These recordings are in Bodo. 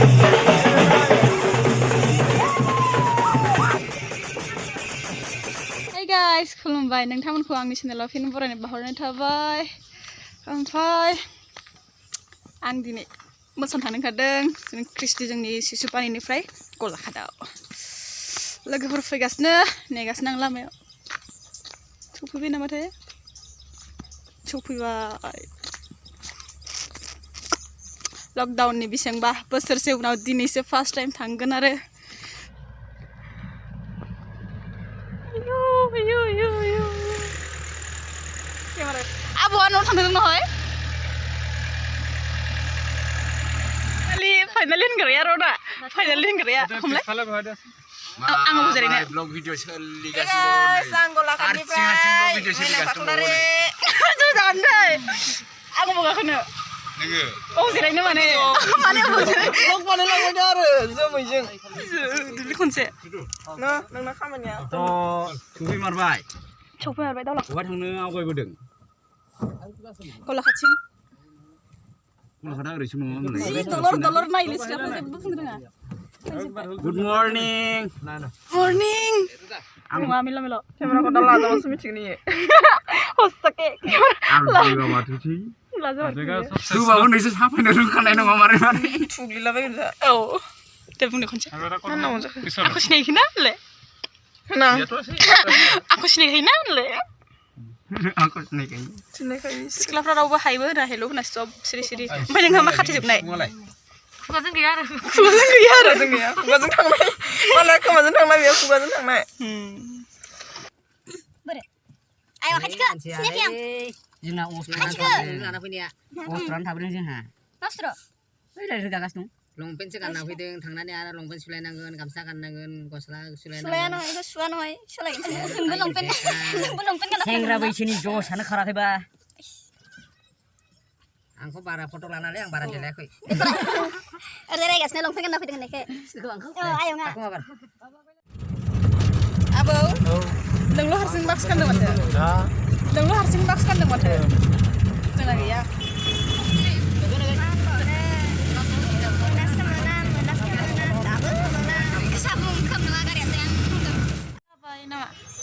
Hey guys, खुलुमबाय नोंथांमोनखौ आंनि चेनेलाव फिन बरायनाय बावहरनाय थाबाय ओमफ्राय आं दिनै मोसानो थांनो ओंखारदों जों क्रिस्टि जोंनि सिसुपानिनिफ्राय गलाघाटआव लोगोफोर फैगासिनो नेगासिनो आं लामायाव सफैबाय नामाथाय सफैबाय लकडाउननि बेसेबांबा बोसोरसे उनाव दिनैसो फार्स्ट टाइम थांगोन आरो आबौआ न'आव थांदों नहय फाइनालि होनग्राया र' दा फाइनालि होनग्राया हमलाय आंबो जिरायनो ब्लग भिडिअ सोलिगासिनो आं गलाघाटनिफ्राय माइनाव खख्लारि जानोसै आंबो गाखोनो नोङो औ जिरायनो माने ब्लग बानायलांबाय आरो जोमैजों दुब्लि खनसे नोंना खामानिया सफैमारबाय दावला बहा थांनो आवगायबोदों गलाघाटसिम गलाघाटआ ओरैसो नङा दलर नायले सिख्लाफ्रा जेबो बुंनो रोङा गुड मर्निं मर्निं नङा मिल' केमेराखौ दा लाजाबासो मिथिगोन इयो हस्ताके आं लाजोबा माथोसै थुबाबो नोंसो साफायनो रोंखानाय नङा मारै मारै थुग्लिलाबायगोन जा औ दे बुंनो खनसे नांगौ जाखो आंखौ सिनायखै ना होनलाय ना आंखौ सिनायखै ना होनलाय आंखौ सिनायखायो सिख्लाफ्रा रावबो हायबो होना हेल' होना सब सिरि सिरि ओमफ्राय नोंहा मा खाथिजोबनाय खुगाजों गैया आरो खुगाजों थांनाय मालाय खोमाजों थांनाय बेयो खुगाजों थांनाय बोरै आय खाथिखो सिनायाखै आं जोंना अस्ट्रानो लाना फैनाया अस्ट्रानो थाबोदों जोंहा अस्ट्र ओइ रोगागासिनो दं लंपेन्टसो गानना फैदों थांनानै आरो लंपेन्ट सुलायनांगोन गामसा गाननांगोन गस्ला सुलायनांगोन बेखौ सुवा नहय सोलायगोन जोंबो लंपेन्ट गानना सेंग्रा बैसोनि ज'सानो खाराखैबा आंखौ बारा फट' लानानै आं बारा देलायाखै ओरै रायगासिनो लंपेन्ट गानना फैदों होननायखाय आयं आबौ नोंल' हारसिं बाक्स गानदों माथो नोंल' हारसिं बाक्स गानदों माथो जोंना गैया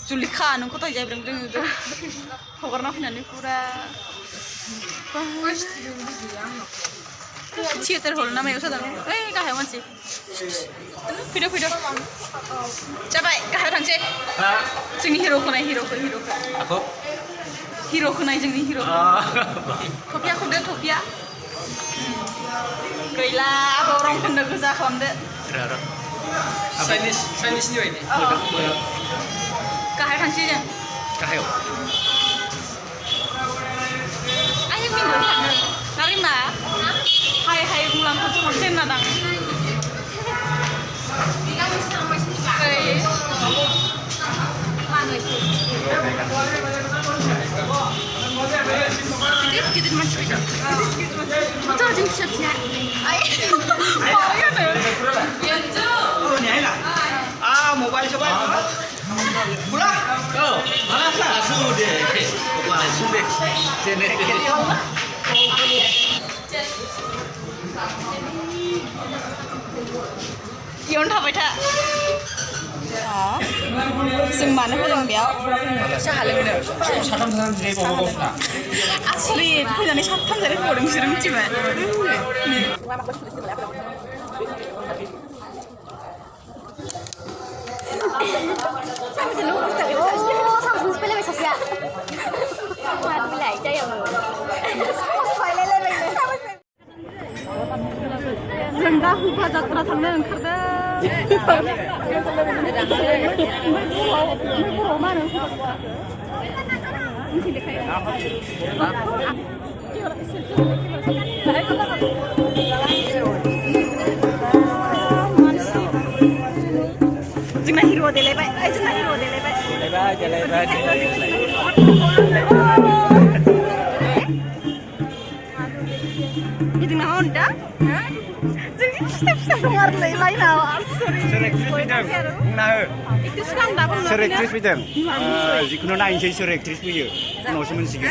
जुलिखा नोंखौ दहाय जायब्रें रोङो हगारना फैनानै फुरा थियेटार हल ना मायाव जादों ओइ गाहायाव मानसि फैदो जाबाय गाहायाव थांसै जोंनि हिर'खौ नाय हिर'खौ नाय जोंनि हिर' थफिया खुरदो थफिया गैला आबौ रं फोनदो गोजा खालामदो चाइनिसनि बायदि गाहायाव थांसै जों गाहायाव आइ मिनिनो थाङो नारिमा हाय बुंलांखौसो मोनसे नादां गिदिर मानसि फैदों जों फिसा मबाइल सोबाय बुला mana langsung deh langsung deh sini इयावनो थाबाय था जों मानो फैदों बेयाव साहा लोंनो आसलिट फैनानै साथाम जानाय होबावदों बिसोरो मिथिबाय साम'खौ फैलायबाय सासेया माथो बिलाइ जायो जों दा हुफा जात्रा थांनो ओंखारदों बर'आव मा होनो जोंना हिर' देलायबाय जोंना हिर' देलायबाय गिदिं नामा उन्दा जोंनि फिसा दं आरो नै लाइनाव सोर एक्ट्रिस फैदों जिखुनु नायनोसै सोर एक्ट्रिस फैयो उनावसो मोनसिगोन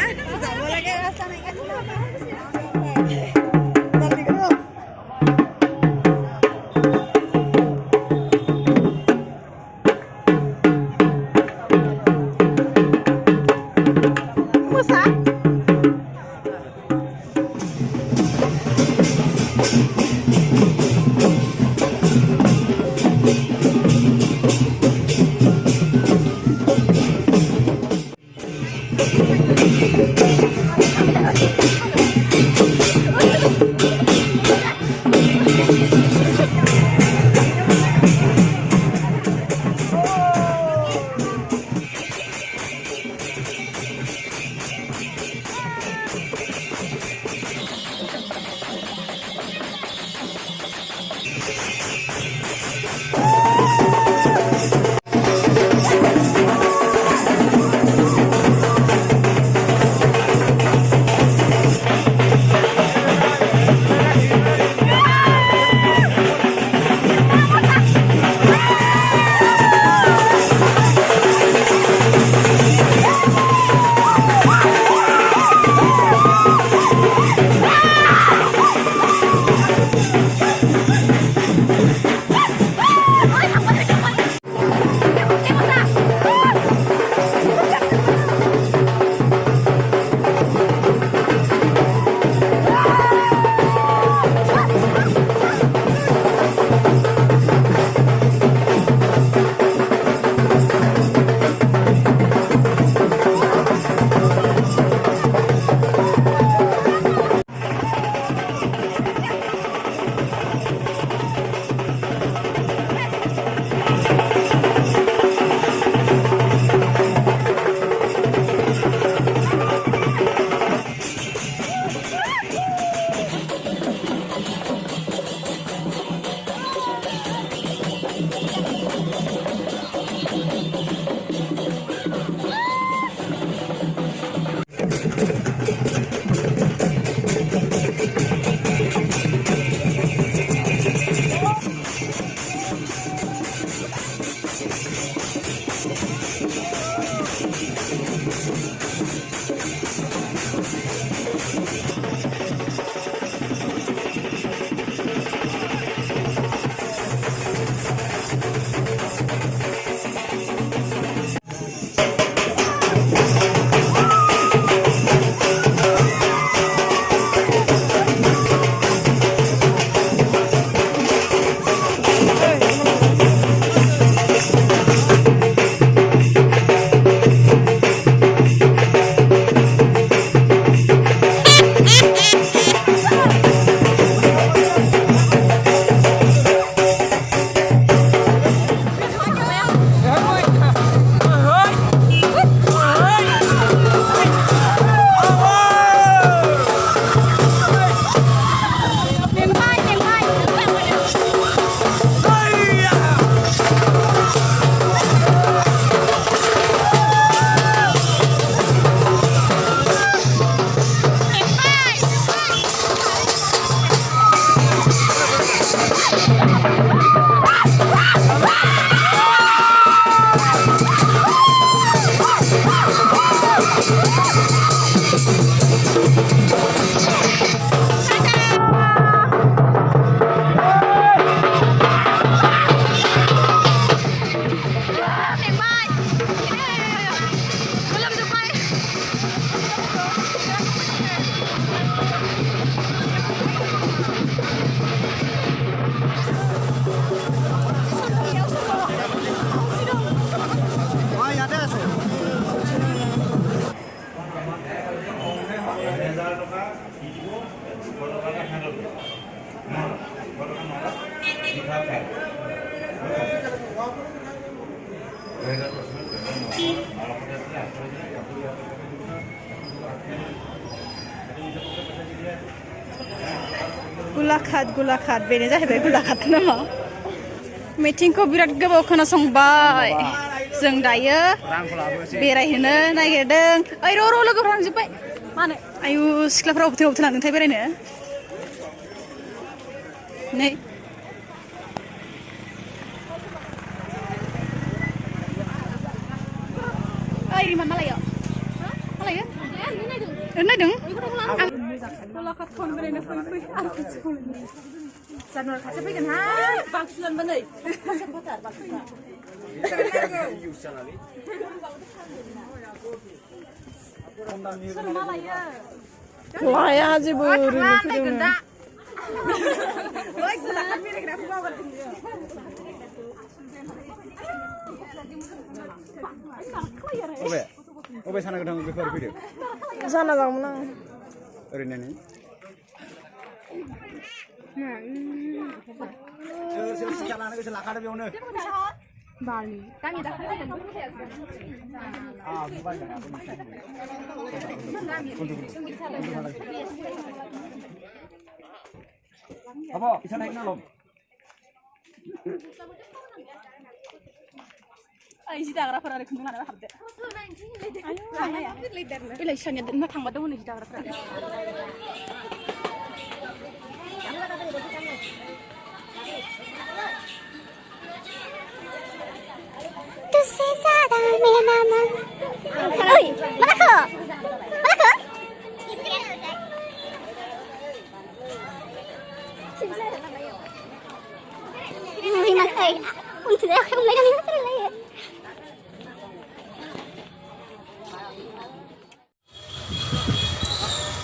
Golaghat बेनो जाहैबाय Golaghat नामा मिटिंखौ बिराद गोबाव खोनासंबाय जों दायो बेरायहैनो नागिरदों ओइ र' लोगोफोरा थांजोब्बाय मानो आयु सिख्लाफोरा अबेथो लांदोंथाय बेरायनो नै ओइ रिमा मालायो नायदों Golaghat खौनो बेरायनो फै आरो खाथिखौ जानुवारि खाथि फैगोनहाय बाक्सुलानबा नै सोर मा लायो लाया जेबो ओरैनो फैदों दा Golaghat बेरायग्राखौ बावगारदों अबे साना गोथां बेफोर फैदो जाना दंमोन आं ओरैनो नै सोर सिखा लानो गोसो लाखादो बेयावनो बालि गामि Apa? Bisa naik nalom. Ay, si dagrafोरा आरो खुन्दुं लाना हाबदो आयौ लानाया बेलाय सोरनिया दोनना थांबादों हनै si dagrafोरा तुझसे ज्यादा मेरा नाम oi mana ke Ui, mà thầy, untuk dia không lấy cái gì hết lấy.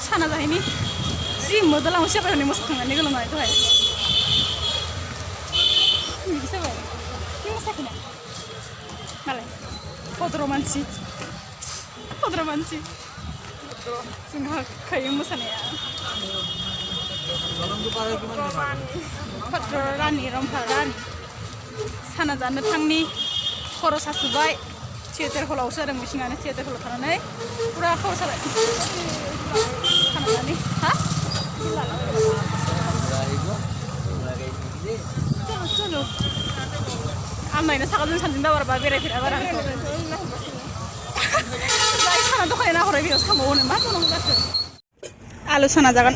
sana जाहैनि जि मोदलाव सेपायनि मोसाखांनानै गोलोमनाय दहाय बिदि जाबाय नों मोसाखैना मालाय भद्र मानसि जोंहा खायो मोसानाया भद्र रानि रम्भा रानि साना जानो थांनि खर' सासुबाय थियेटार हलावसो जादों मिथिङानो थियेटार हलाव थानानै पुरा खर' साबाय साना जानि हा चलो आं नायनो सागाजों सानजों दाबारबा बेरायफेरा बारा जाय साना दखान नाहरो बेयावसो थांबावो मा खालामनांगौ जाखो आलु साना जागोन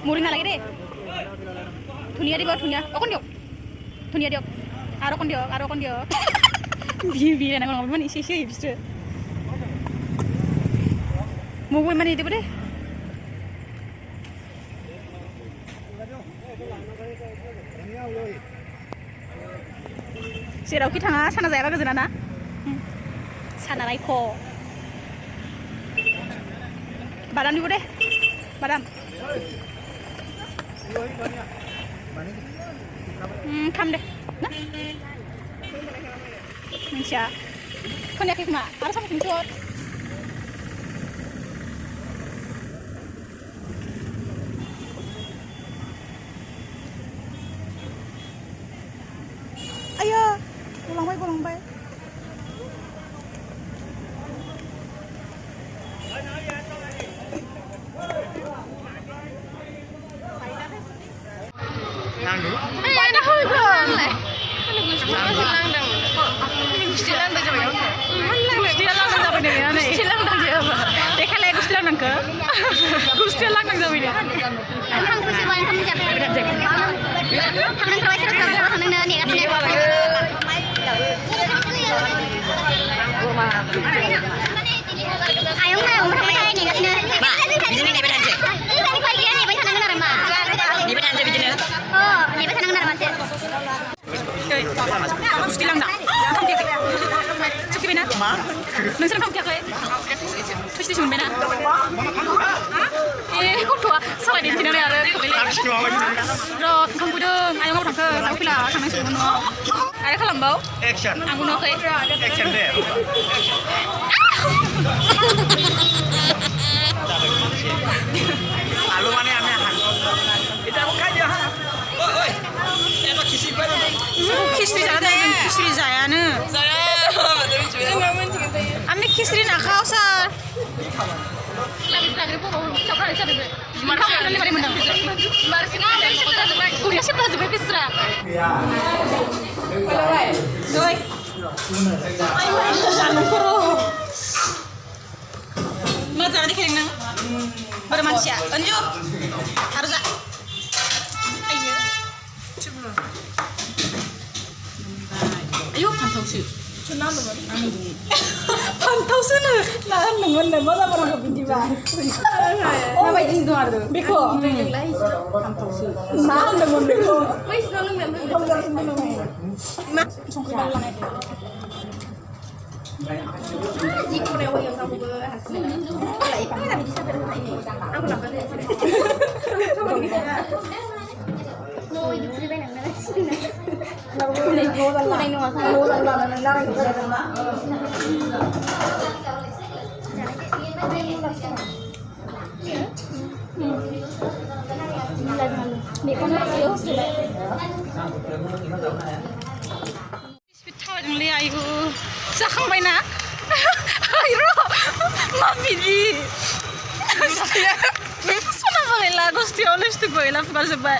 मुरी नालागे दे धुनिया दिगो धुनिया अकन दियक धुनिया दियक आरो अकन दियक बिए नांगौ नङाबा माने एसे होयो बिसोरो मगै माने इदिबो दे जेरावखि थाङा साना जायाबा गोजोना ना साना रायख' बादाम दिबो दे बादाम खाम दे ना मिथिया खोनायाखै खोमा आरो साम'खौ मिथिहर आया गलांबाय नोंसोर खामखायाखै थुइसथि मोनबायना गथ'आ सालाय दिन्थिनानै आरो र' ओंखाम गुदुं आयं माव थांखो दाउ फैला थांनांसिगौमोन न'आव आरो खालामबाव आंबो नुवाखै Lalu mana ame han? Kita buka dia ha. Oi. Enak kisi pada. खिस्रि जायानो आमने खिस्रि नाखाव सार bermanusia lanjut harus ayo pantausu pantausuनो लान नोंमोन मा जाबाय आंखौ बिदिबा माबायदि दं आरो बेखौ pantausu मा होनदोंमोन बेखौ बैसोर लोंनाय संख्रि बानलु लानाय जिखुनु yang kamu berhasil lah ikan tapi bisa berapa ini aku dapat mau hidup sih banyak banget sih udah nunggu sama बेखौनो बेयाव होसोबाय स्पिड थाबायदोंलै आयु जाखांबायना आयु मा बिदि सनाबो गैला गस्थियाव लिपस्टिकबो गैला फुगारजोब्बाय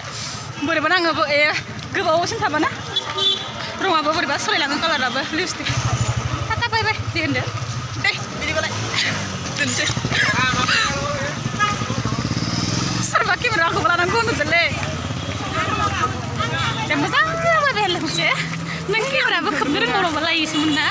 बोरैबा नाङोबो गोबावसिन थाबाना रङाबो बोरैबा सोलायलाङो कालाराबो लिपस्टिक टाटा बाय बाय दे होनदो दे बिदिबालाय दोनसै सोरबा केमेराखौबो लानांगौ होनदोंलै दे मोजां जाबाय लोगोसे नों केमेराबो खोबनो रोंबावलायोसोमोन ना